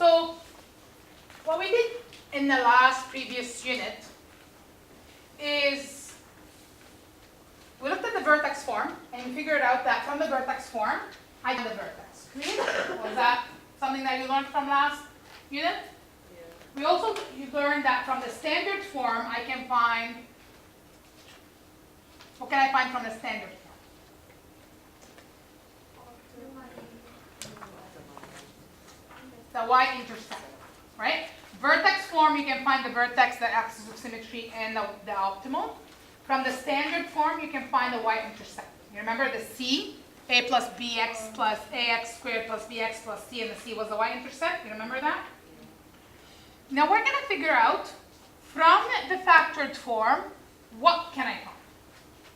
So what we did in the last previous unit is we looked at the vertex form and we figured out that from the vertex form, I get the vertex. Was that something that you learned from last unit? Yeah. We also learned that from the standard form, I can find, what can I find from the standard form? The y-intercept, right? Vertex form, you can find the vertex, the axis of symmetry, and the optimal. From the standard form, you can find the y-intercept. You remember the c, a plus bx plus ax squared plus bx plus c, and the c was the y-intercept. You remember that? Now we're going to figure out, from the factored form, what can I find?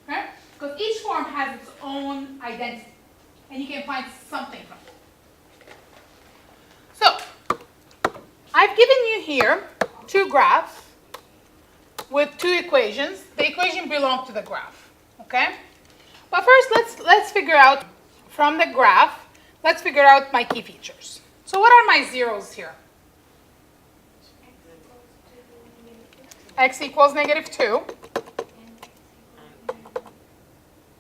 Okay? Because each form has its own identity, and you can find something from it. So, I've given you here two graphs with two equations. The equation belongs to the graph, okay? But first, let's figure out from the graph, let's figure out my key features. So what are my zeros here? X equals negative 2.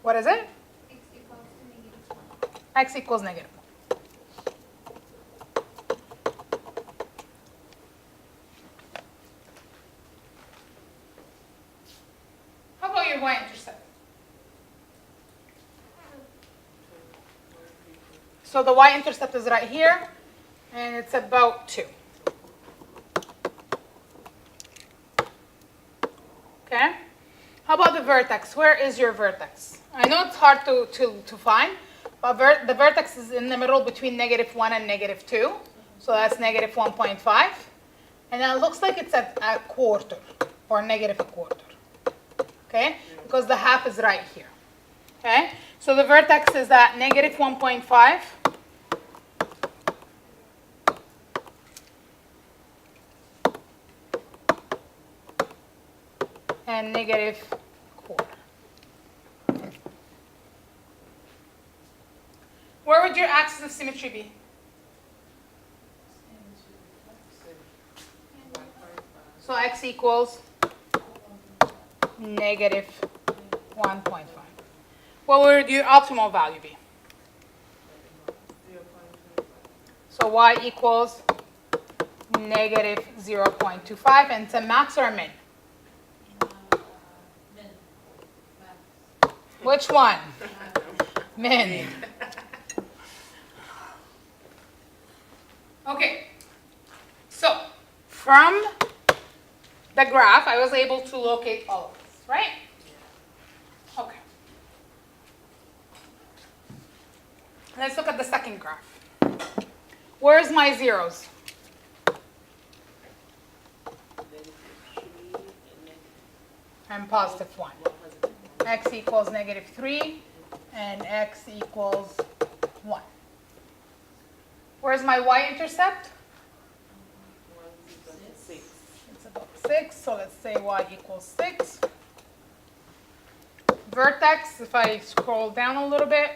What is it? X equals negative 1. How about your y-intercept? So the y-intercept is right here, and it's about 2. Okay? How about the vertex? Where is your vertex? I know it's hard to find, but the vertex is in the middle between negative 1 and negative 2. So that's negative 1.5. And then it looks like it's at a quarter, or negative a quarter. Okay? Because the half is right here. Okay? So the vertex is at negative 1.5. And negative quarter. Where would your axis of symmetry be? So x equals negative 1.5. What would your optimal value be? So y equals negative 0.25, and it's a max or a min? Which one? Min. Okay. So, from the graph, I was able to locate all of this, right? Okay. Let's look at the second graph. Where's my zeros? And positive 1. X equals negative 3, and x equals 1. Where's my y-intercept? It's about 6, so let's say y equals 6. Vertex, if I scroll down a little bit,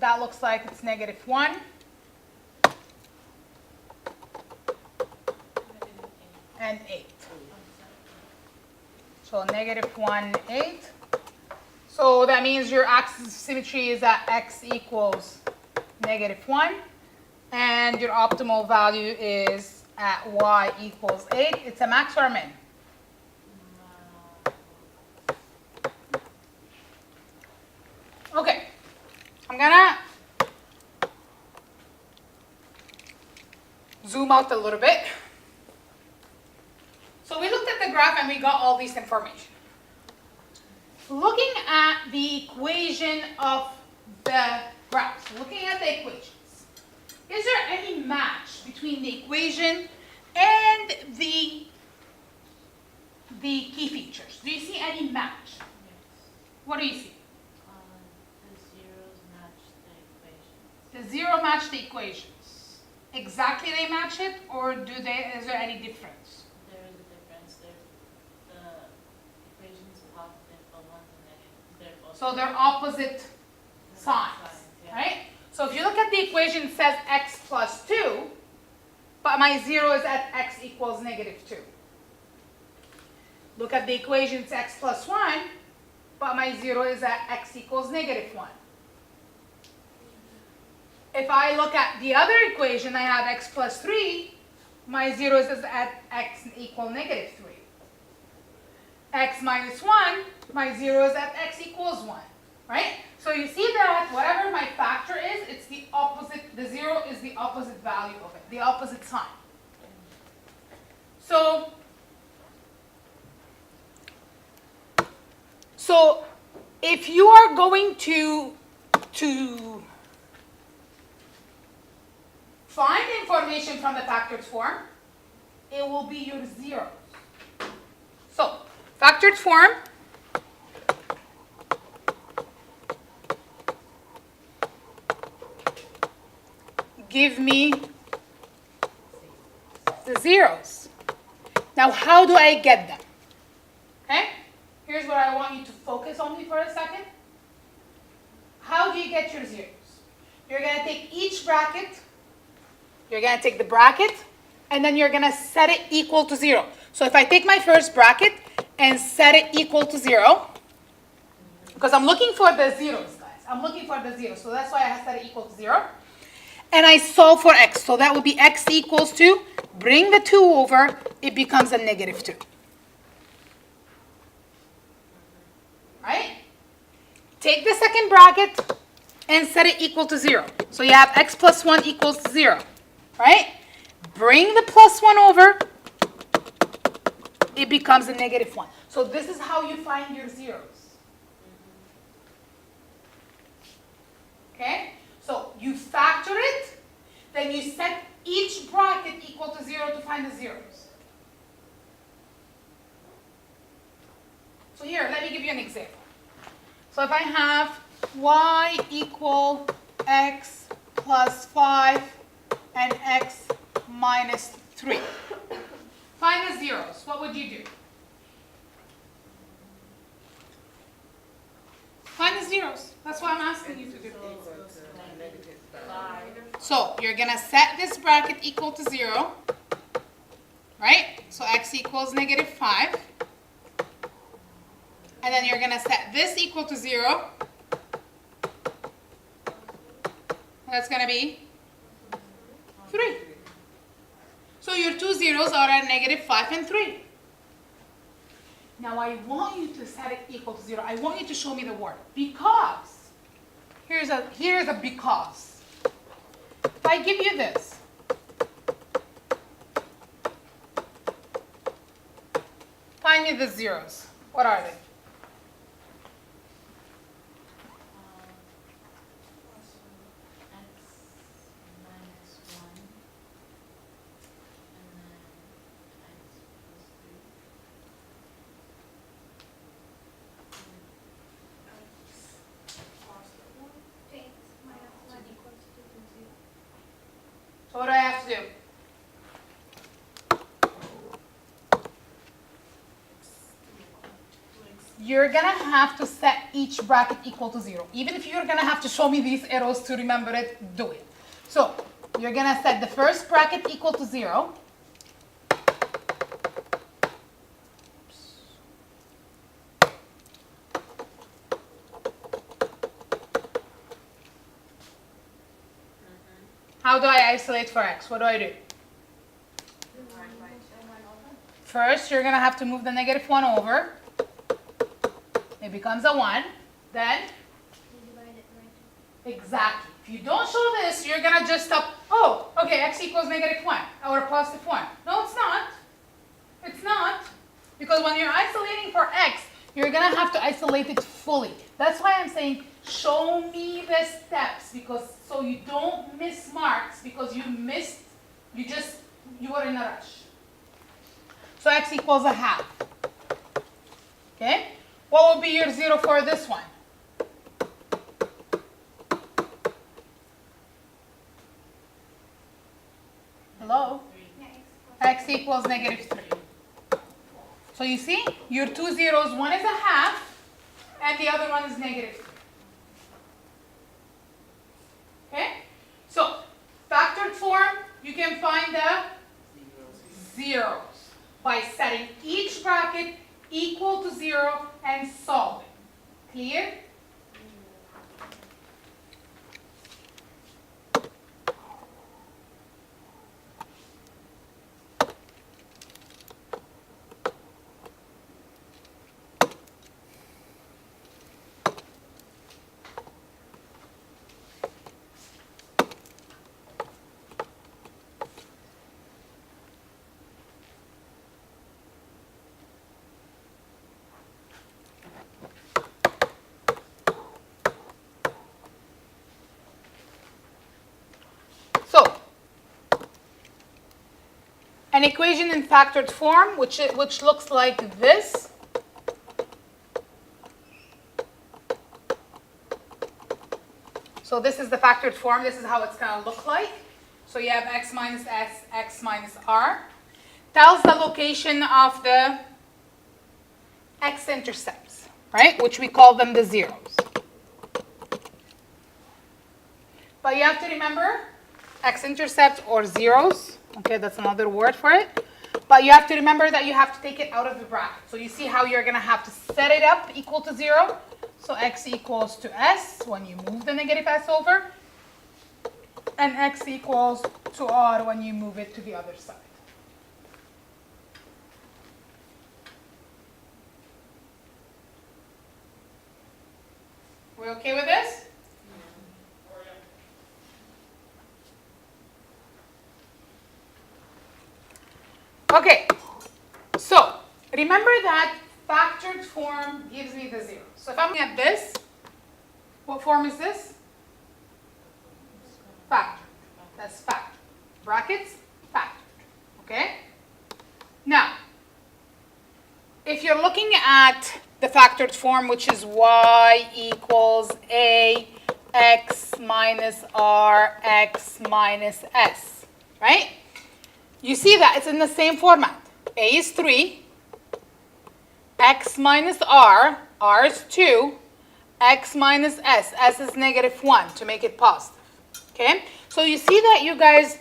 that looks like it's negative 1. And 8. So negative 1, 8. So that means your axis of symmetry is at x equals negative 1. And your optimal value is at y equals 8. It's a max or a min? Okay. I'm going to zoom out a little bit. So we looked at the graph and we got all this information. Looking at the equation of the graph, so looking at the equations, is there any match between the equation and the key features? Do you see any match? Yes. What do you see? The zeros match the equation. The zero match the equations. Exactly they match it, or is there any difference? There is a difference. The equations positive, but one's a negative. They're both So they're opposite signs, yeah. right? So if you look at the equation, it says x plus 2, but my 0 is at x equals -2. Look at the equation, it's x plus 1, but my 0 is at x equals -1. If I look at the other equation, I have x plus 3, my 0 is at x equal -3. X minus 1, my 0 is at x equals 1, right? So you see that whatever my factor is, it's the opposite, the 0 is the opposite value of it, the opposite sign. So if you are going to find information from the factored form, it will be your zeros. So factored form, give me the zeros. Now how do I get them? Okay? Here's what I want you to focus on me for a second. How do you get your zeros? You're going to take each bracket, you're going to take the bracket, and then you're going to set it equal to 0. So if I take my first bracket and set it equal to 0, because I'm looking for the zeros, guys. I'm looking for the zeros, so that's why I set it equal to 0. And I solve for x, so that would be x equals to, bring the 2 over, it becomes a -2. Right? Take the second bracket and set it equal to 0. So you have x plus 1 equals 0, right? Bring the plus 1 over, it becomes a -1. So this is how you find your zeros. Okay? So you factor it, then you set each bracket equal to 0 to find the zeros. So here, let me give you an example. So if I have y equal x plus 5 and x minus 3. Find the zeros. What would you do? Find the zeros. That's what I'm asking you to do. So you're going to set this bracket equal to 0, right? So x equals -5. And then you're going to set this equal to 0. That's going to be 3. So your two zeros are at -5 and 3. Now I want you to set it equal to 0. I want you to show me the word. Because. Here's a because. If I give you this. Find me the zeros. What are they? So what do I have to do? You're going to have to set each bracket equal to 0. Even if you're going to have to show me these arrows to remember it, do it. So you're going to set the first bracket equal to 0. How do I isolate for x? What do I do? First, you're going to have to move the -1 over. It becomes a 1. Then? Exactly. If you don't show this, you're going to just stop. Oh, okay, x equals -1 or +1. No, it's not. It's not. Because when you're isolating for x, you're going to have to isolate it fully. That's why I'm saying show me the steps, because so you don't miss marks, because you were in a rush. So x equals 1/2. Okay? What would be your 0 for this one? Hello? X equals -3. So you see, your two zeros, one is 1/2, and the other one is -3. Okay? So, factored form, you can find the zeros by setting each bracket equal to 0 and solving. Clear? So, an equation in factored form, which looks like this. So this is the factored form. This is how it's going to look like. So you have x minus s, x minus r. Tells the location of the x-intercepts, right? Which we call them the zeros. But you have to remember x-intercepts or zeros. Okay, that's another word for it. But you have to remember that you have to take it out of the bracket. So you see how you're going to have to set it up equal to 0. So x equals to s when you move the negative s over. And x equals to r when you move it to the other side. We okay with this? Okay, so remember that factored form gives me the zero. So if I'm looking at this, what form is this? Factored. That's factored. Brackets, factored. Okay? Now, if you're looking at the factored form, which is y equals a x minus r x minus s, right? You see that it's in the same format. A is 3, x minus r is 2, x minus s is -1 to make it positive. Okay? So you see that, you guys,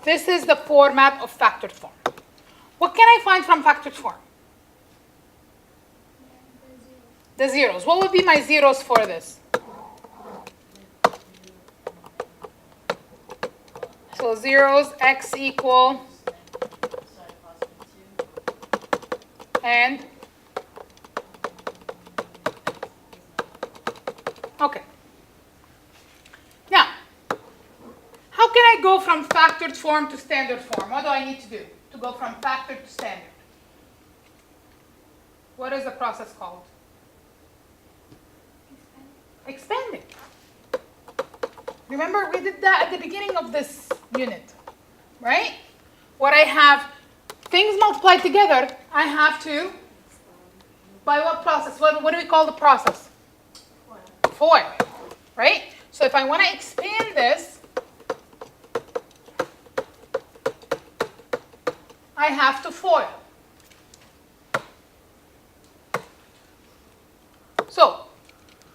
this is the format of factored form. What can I find from factored form? The zeros. What would be my zeros for this? So zeros, x equal, and, okay. Now, how can I go from factored form to standard form? What do I need to do to go from factored to standard? What is the process called? Expanding. Remember, we did that at the beginning of this unit, right? What I have, things multiplied together, I have to, by what process? What do we call the process? FOIL, right? So if I want to expand this, I have to FOIL. So,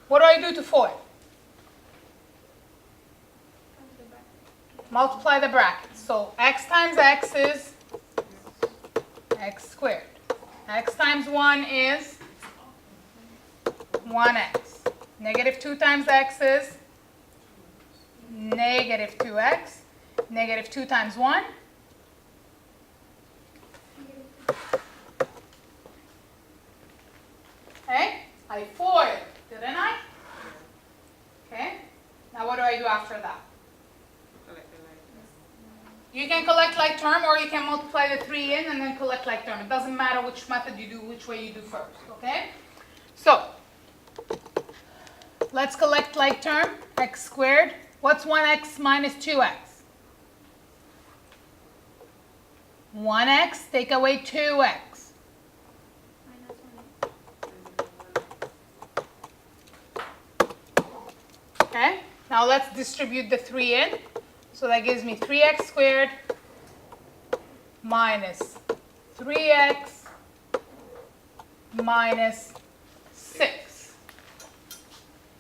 what do I do to FOIL? Multiply the brackets. So x times x is x squared. X times 1 is 1x. -2 times x is -2x. -2 times 1. Okay, I FOIL, didn't I? Okay, now what do I do after that? You can collect like term, or you can multiply the 3 in and then collect like term. It doesn't matter which method you do, which way you do first, okay? So, let's collect like term, x squared. What's 1x minus 2x? 1x, take away 2x. Okay, now let's distribute the 3 in. So that gives me 3x squared minus 3x minus 6.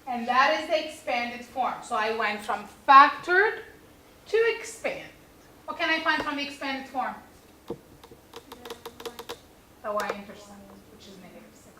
And that is the expanded form. So I went from factored to expanded. What can I find from the expanded form? the y-intercept, which is negative 6.